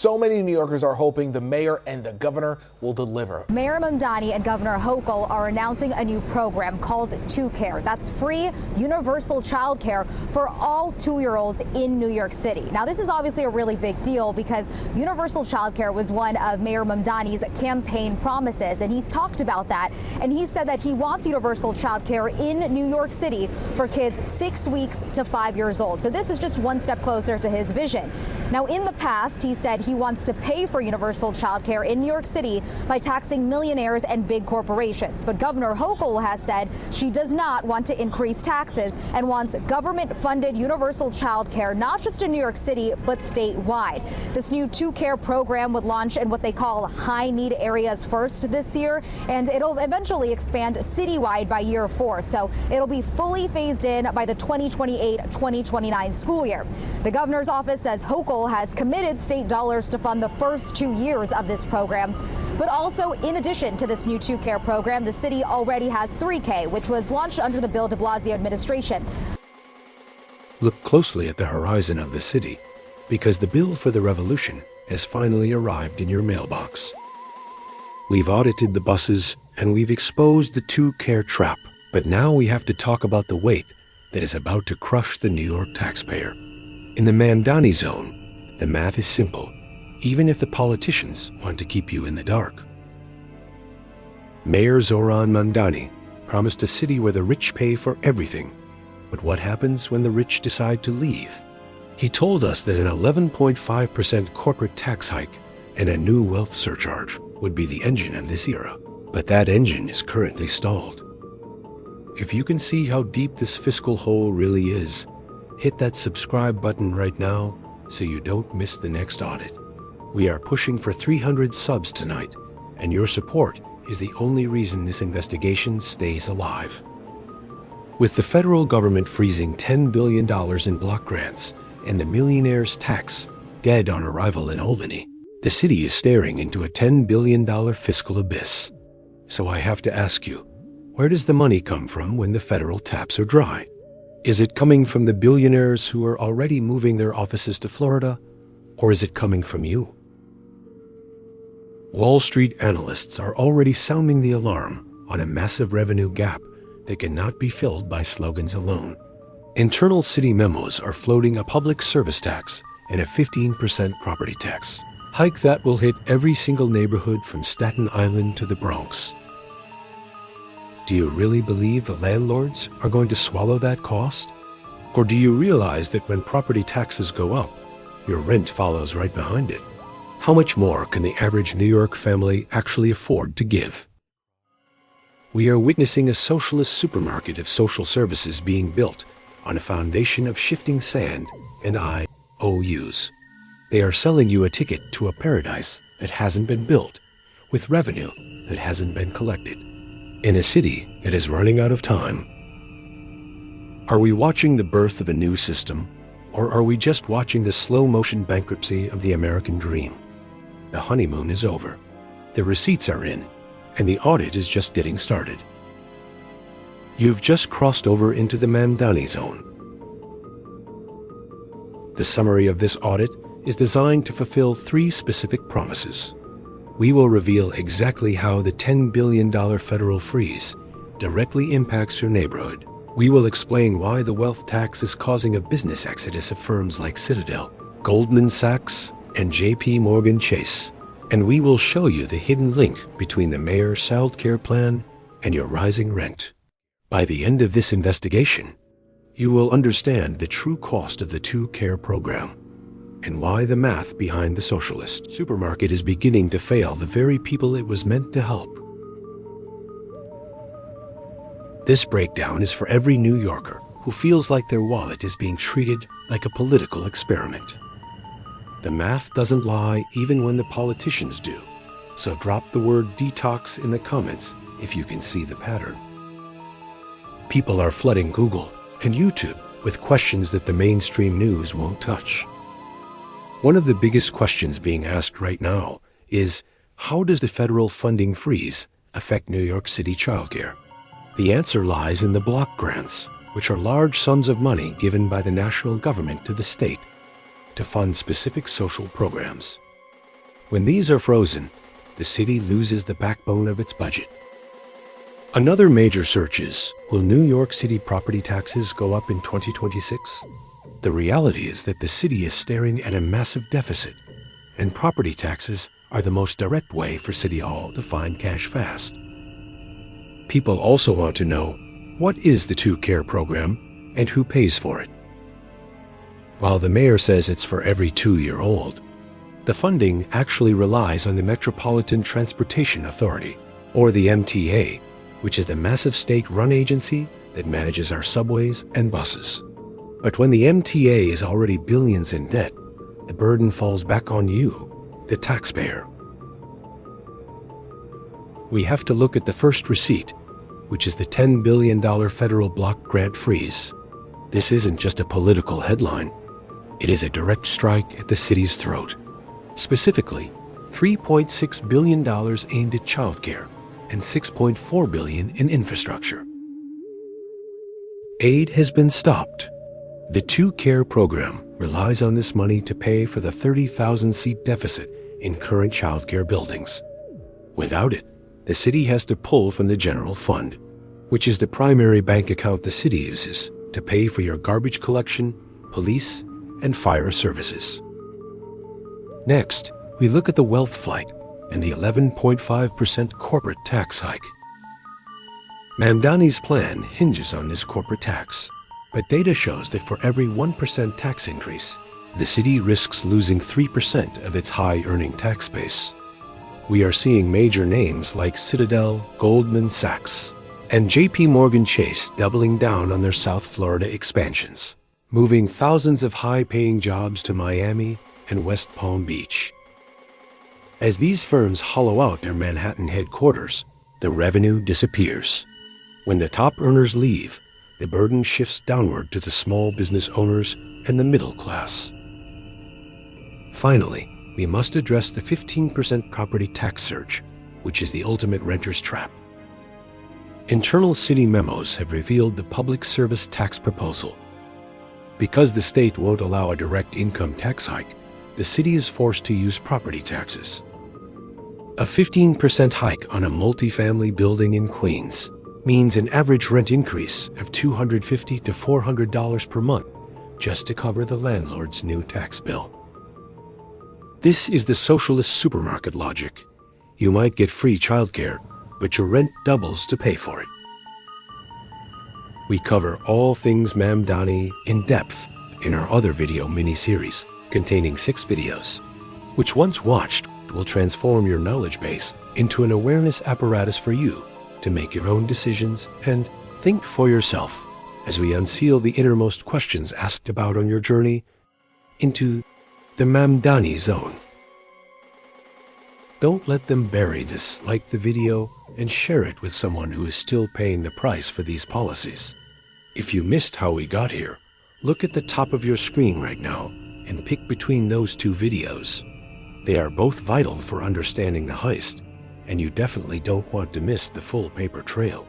so many New Yorkers are hoping the mayor and the governor will deliver. Mayor Mamdani and Governor Hochul are announcing a new program called Childcare. That's free, universal childcare for all 2-year-olds in New York City. Now, this is obviously a really big deal because universal childcare was one of Mayor Mamdani's campaign promises, and he's talked about that. And he said that he wants universal childcare in New York City for kids 6 weeks to 5 years old. So this is just one step closer to his vision. Now, in the past, he said he wants to pay for universal childcare in New York City by taxing millionaires and big corporations. But Governor Hochul has said she does not want to increase taxes and wants government-funded universal childcare, not just in New York City, but statewide. This new Childcare program would launch in what they call high-need areas first this year, and it'll eventually expand citywide by year 4. So it'll be fully phased in by the 2028-2029 school year. The governor's office says Hochul has committed state dollars to fund the first 2 years of this program. But also, in addition to this new Childcare program, the city already has 3K, which was launched under the Bill de Blasio administration. Look closely at the horizon of the city, because the bill for the revolution has finally arrived in your mailbox. We've audited the buses and we've exposed the Childcare trap, but now we have to talk about the weight that is about to crush the New York taxpayer. In the Mamdani zone, the math is simple, even if the politicians want to keep you in the dark. Mayor Zohran Mamdani promised a city where the rich pay for everything. But what happens when the rich decide to leave? He told us that an 11.5% corporate tax hike and a new wealth surcharge would be the engine of this era. But that engine is currently stalled. If you can see how deep this fiscal hole really is, hit that subscribe button right now so you don't miss the next audit. We are pushing for 300 subs tonight, and your support is the only reason this investigation stays alive. With the federal government freezing $10 billion in block grants and the Millionaires tax dead on arrival in Albany, the city is staring into a $10 billion fiscal abyss. So I have to ask you, where does the money come from when the federal taps are dry? Is it coming from the billionaires who are already moving their offices to Florida, or is it coming from you? Wall Street analysts are already sounding the alarm on a massive revenue gap that cannot be filled by slogans alone. Internal city memos are floating a public service tax and a 15% property tax hike that will hit every single neighborhood from Staten Island to the Bronx. Do you really believe the landlords are going to swallow that cost? Or do you realize that when property taxes go up, your rent follows right behind it? How much more can the average New York family actually afford to give? We are witnessing a socialist supermarket of social services being built on a foundation of shifting sand and IOUs. They are selling you a ticket to a paradise that hasn't been built, with revenue that hasn't been collected, in a city that is running out of time. Are we watching the birth of a new system, or are we just watching the slow-motion bankruptcy of the American dream? The honeymoon is over, the receipts are in, and the audit is just getting started. You've just crossed over into the Mamdani zone. The summary of this audit is designed to fulfill 3 specific promises. We will reveal exactly how the $10 billion federal freeze directly impacts your neighborhood. We will explain why the wealth tax is causing a business exodus of firms like Citadel, Goldman Sachs, and JPMorgan Chase. And we will show you the hidden link between the mayor's childcare plan and your rising rent. By the end of this investigation, you will understand the true cost of the Childcare program and why the math behind the Socialist supermarket is beginning to fail the very people it was meant to help. This breakdown is for every New Yorker who feels like their wallet is being treated like a political experiment. The math doesn't lie even when the politicians do, so drop the word detox in the comments if you can see the pattern. People are flooding Google and YouTube with questions that the mainstream news won't touch. One of the biggest questions being asked right now is, how does the federal funding freeze affect New York City childcare? The answer lies in the block grants, which are large sums of money given by the national government to the state to fund specific social programs. When these are frozen, the city loses the backbone of its budget. Another major search is, will New York City property taxes go up in 2026? The reality is that the city is staring at a massive deficit, and property taxes are the most direct way for City Hall to find cash fast. People also want to know, what is the Childcare program and who pays for it? While the mayor says it's for every 2-year-old, the funding actually relies on the Metropolitan Transportation Authority, or the MTA, which is the massive state-run agency that manages our subways and buses. But when the MTA is already billions in debt, the burden falls back on you, the taxpayer. We have to look at the first receipt, which is the $10 billion federal block grant freeze. This isn't just a political headline. It is a direct strike at the city's throat. Specifically, $3.6 billion aimed at childcare and $6.4 billion in infrastructure. Aid has been stopped. The Childcare program relies on this money to pay for the 30,000-seat deficit in current childcare buildings. Without it, the city has to pull from the general fund, which is the primary bank account the city uses to pay for your garbage collection, police, and fire services. Next, we look at the wealth flight and the 11.5% corporate tax hike. Mamdani's plan hinges on this corporate tax, but data shows that for every 1% tax increase, the city risks losing 3% of its high-earning tax base. We are seeing major names like Citadel, Goldman Sachs, and JPMorgan Chase doubling down on their South Florida expansions, moving thousands of high-paying jobs to Miami and West Palm Beach. As these firms hollow out their Manhattan headquarters, the revenue disappears. When the top earners leave, the burden shifts downward to the small business owners and the middle class. Finally, we must address the 15% property tax surge, which is the ultimate renter's trap. Internal city memos have revealed the public service tax proposal. Because the state won't allow a direct income tax hike, the city is forced to use property taxes. A 15% hike on a multifamily building in Queens means an average rent increase of $250 to $400 per month just to cover the landlord's new tax bill. This is the socialist supermarket logic. You might get free childcare, but your rent doubles to pay for it. We cover all things Mamdani in depth in our other video mini-series containing 6 videos, which once watched will transform your knowledge base into an awareness apparatus for you to make your own decisions and think for yourself as we unseal the innermost questions asked about on your journey into the Mamdani zone. Don't let them bury this. Like the video and share it with someone who is still paying the price for these policies. If you missed how we got here, look at the top of your screen right now and pick between those 2 videos. They are both vital for understanding the heist, and you definitely don't want to miss the full paper trail.